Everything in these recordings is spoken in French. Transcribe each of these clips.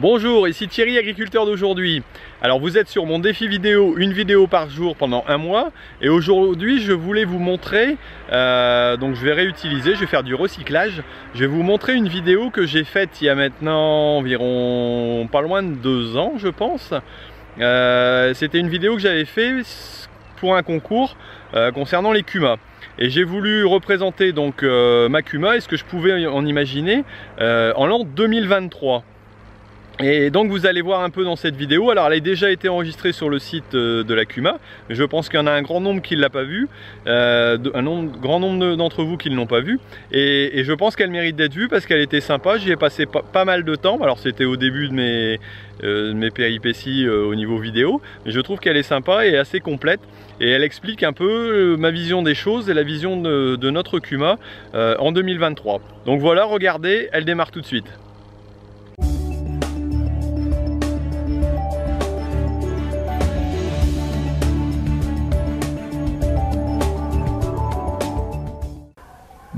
Bonjour, ici Thierry, agriculteur d'aujourd'hui. Alors vous êtes sur mon défi vidéo, une vidéo par jour pendant un mois. Et aujourd'hui je voulais vous montrer, donc je vais réutiliser, je vais faire du recyclage. Je vais vous montrer une vidéo que j'ai faite il y a maintenant environ pas loin de 2 ans je pense. C'était une vidéo que j'avais fait pour un concours concernant les Kumas. Et j'ai voulu représenter donc ma Kuma et ce que je pouvais en imaginer en l'an 2023. Et donc vous allez voir un peu dans cette vidéo. Alors elle a déjà été enregistrée sur le site de la Kuma, mais je pense qu'il y en a un grand nombre qui ne l'a pas vue, grand nombre d'entre vous qui ne l'ont pas vue, et je pense qu'elle mérite d'être vue parce qu'elle était sympa. J'y ai passé pas mal de temps. Alors c'était au début de mes péripéties au niveau vidéo, mais je trouve qu'elle est sympa et assez complète, et elle explique un peu ma vision des choses et la vision de notre Kuma en 2023. Donc voilà, regardez, elle démarre tout de suite.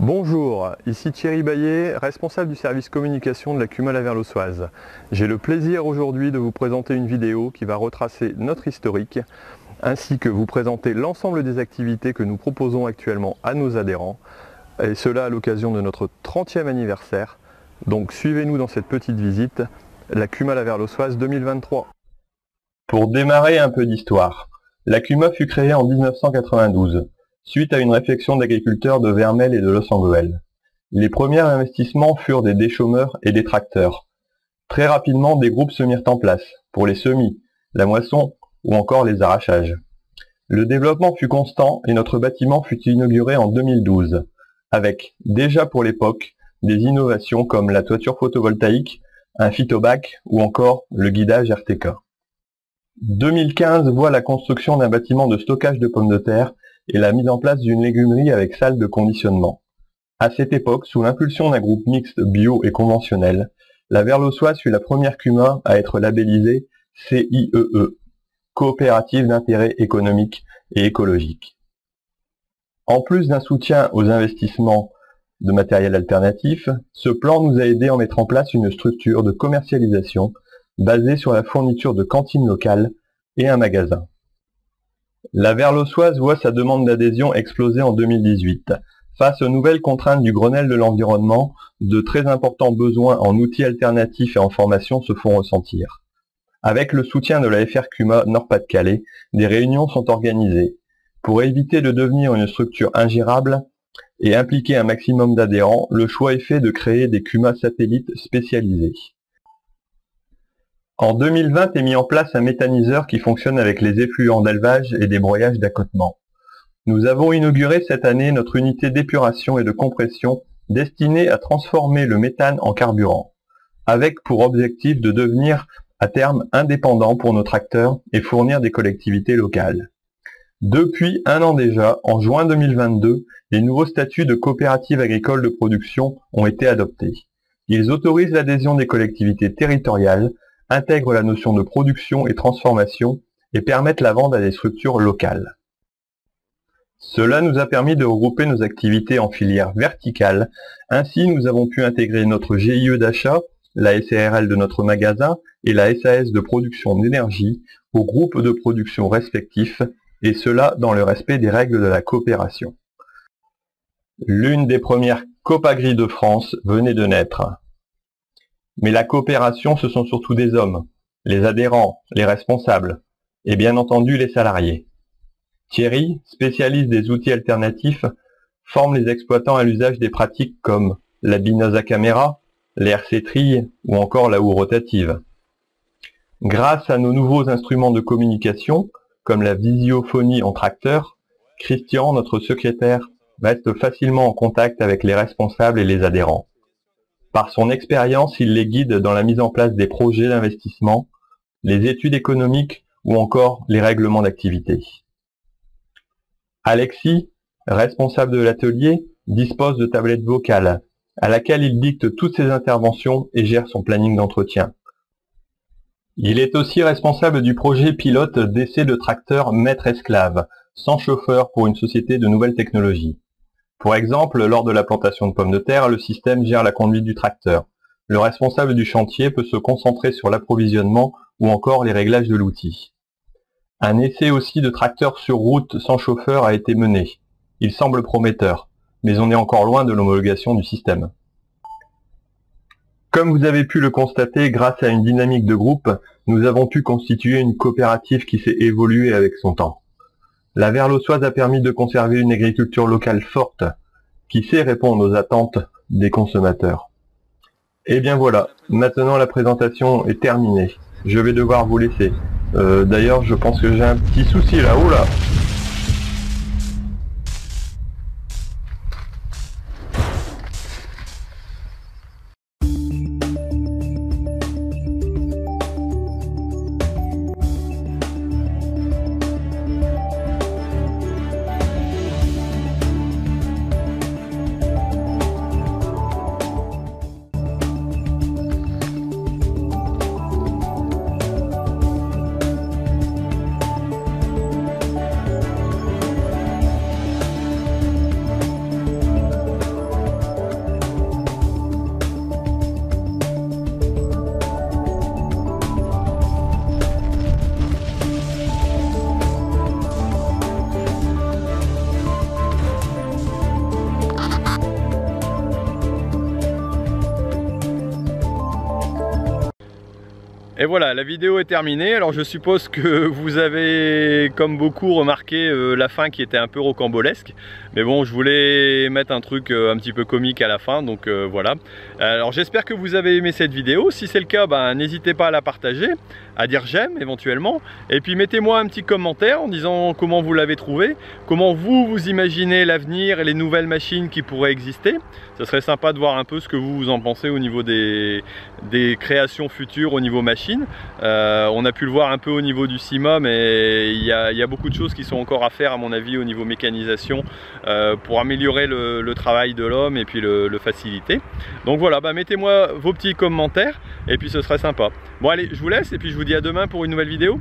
Bonjour, ici Thierry Baillet, responsable du service communication de la Kuma Laverlossoise. J'ai le plaisir aujourd'hui de vous présenter une vidéo qui va retracer notre historique, ainsi que vous présenter l'ensemble des activités que nous proposons actuellement à nos adhérents, et cela à l'occasion de notre 30e anniversaire. Donc suivez-nous dans cette petite visite, la Kuma Laverlossoise 2023. Pour démarrer un peu d'histoire, la Kuma fut créée en 1992. Suite à une réflexion d'agriculteurs de Vermelles et de Los Angeles. Les premiers investissements furent des déchômeurs et des tracteurs. Très rapidement, des groupes se mirent en place, pour les semis, la moisson ou encore les arrachages. Le développement fut constant et notre bâtiment fut inauguré en 2012, avec, déjà pour l'époque, des innovations comme la toiture photovoltaïque, un phytobac ou encore le guidage RTK. 2015 voit la construction d'un bâtiment de stockage de pommes de terre et la mise en place d'une légumerie avec salle de conditionnement. À cette époque, sous l'impulsion d'un groupe mixte bio et conventionnel, la Verlossoise fut la première Kuma à être labellisée CIEE, Coopérative d'intérêt économique et écologique. En plus d'un soutien aux investissements de matériel alternatif, ce plan nous a aidé à mettre en place une structure de commercialisation basée sur la fourniture de cantines locales et un magasin. La Verlossoise voit sa demande d'adhésion exploser en 2018. Face aux nouvelles contraintes du Grenelle de l'environnement, de très importants besoins en outils alternatifs et en formation se font ressentir. Avec le soutien de la FR Kuma Nord-Pas-de-Calais, des réunions sont organisées. Pour éviter de devenir une structure ingérable et impliquer un maximum d'adhérents, le choix est fait de créer des Kuma satellites spécialisés. En 2020 est mis en place un méthaniseur qui fonctionne avec les effluents d'élevage et des broyages d'accotement. Nous avons inauguré cette année notre unité d'épuration et de compression destinée à transformer le méthane en carburant, avec pour objectif de devenir à terme indépendant pour nos tracteurs et fournir des collectivités locales. Depuis un an déjà, en juin 2022, les nouveaux statuts de coopérative agricole de production ont été adoptés. Ils autorisent l'adhésion des collectivités territoriales, intègrent la notion de production et transformation et permettent la vente à des structures locales. Cela nous a permis de regrouper nos activités en filières verticales. Ainsi, nous avons pu intégrer notre GIE d'achat, la SARL de notre magasin et la SAS de production d'énergie aux groupes de production respectifs, et cela dans le respect des règles de la coopération. L'une des premières Copagri de France venait de naître. Mais la coopération, ce sont surtout des hommes, les adhérents, les responsables, et bien entendu les salariés. Thierry, spécialiste des outils alternatifs, forme les exploitants à l'usage des pratiques comme la binose à caméra, les RC trille ou encore la houe rotative. Grâce à nos nouveaux instruments de communication, comme la visiophonie en tracteur, Christian, notre secrétaire, reste facilement en contact avec les responsables et les adhérents. Par son expérience, il les guide dans la mise en place des projets d'investissement, les études économiques ou encore les règlements d'activité. Alexis, responsable de l'atelier, dispose de tablettes vocales, à laquelle il dicte toutes ses interventions et gère son planning d'entretien. Il est aussi responsable du projet pilote d'essai de tracteur maître-esclave, sans chauffeur pour une société de nouvelles technologies. Pour exemple, lors de la plantation de pommes de terre, le système gère la conduite du tracteur. Le responsable du chantier peut se concentrer sur l'approvisionnement ou encore les réglages de l'outil. Un essai aussi de tracteur sur route sans chauffeur a été mené. Il semble prometteur, mais on est encore loin de l'homologation du système. Comme vous avez pu le constater, grâce à une dynamique de groupe, nous avons pu constituer une coopérative qui s'est évoluée avec son temps. La Verlosoise a permis de conserver une agriculture locale forte, qui sait répondre aux attentes des consommateurs. Et bien voilà, maintenant la présentation est terminée. Je vais devoir vous laisser. D'ailleurs, je pense que j'ai un petit souci là. Oh là! Et voilà, la vidéo est terminée. Alors je suppose que vous avez, comme beaucoup, remarqué la fin qui était un peu rocambolesque. Mais bon, je voulais mettre un truc un petit peu comique à la fin, donc voilà. Alors j'espère que vous avez aimé cette vidéo. Si c'est le cas, n'hésitez pas à la partager, à dire j'aime éventuellement. Et puis mettez-moi un petit commentaire en disant comment vous l'avez trouvé, comment vous imaginez l'avenir et les nouvelles machines qui pourraient exister. Ça serait sympa de voir un peu ce que vous en pensez au niveau des créations futures au niveau machine. On a pu le voir un peu au niveau du CIMA, mais il y a beaucoup de choses qui sont encore à faire à mon avis au niveau mécanisation pour améliorer le travail de l'homme et puis le faciliter. Donc voilà, mettez-moi vos petits commentaires et puis ce serait sympa. Bon allez, je vous laisse et puis je vous dis à demain pour une nouvelle vidéo.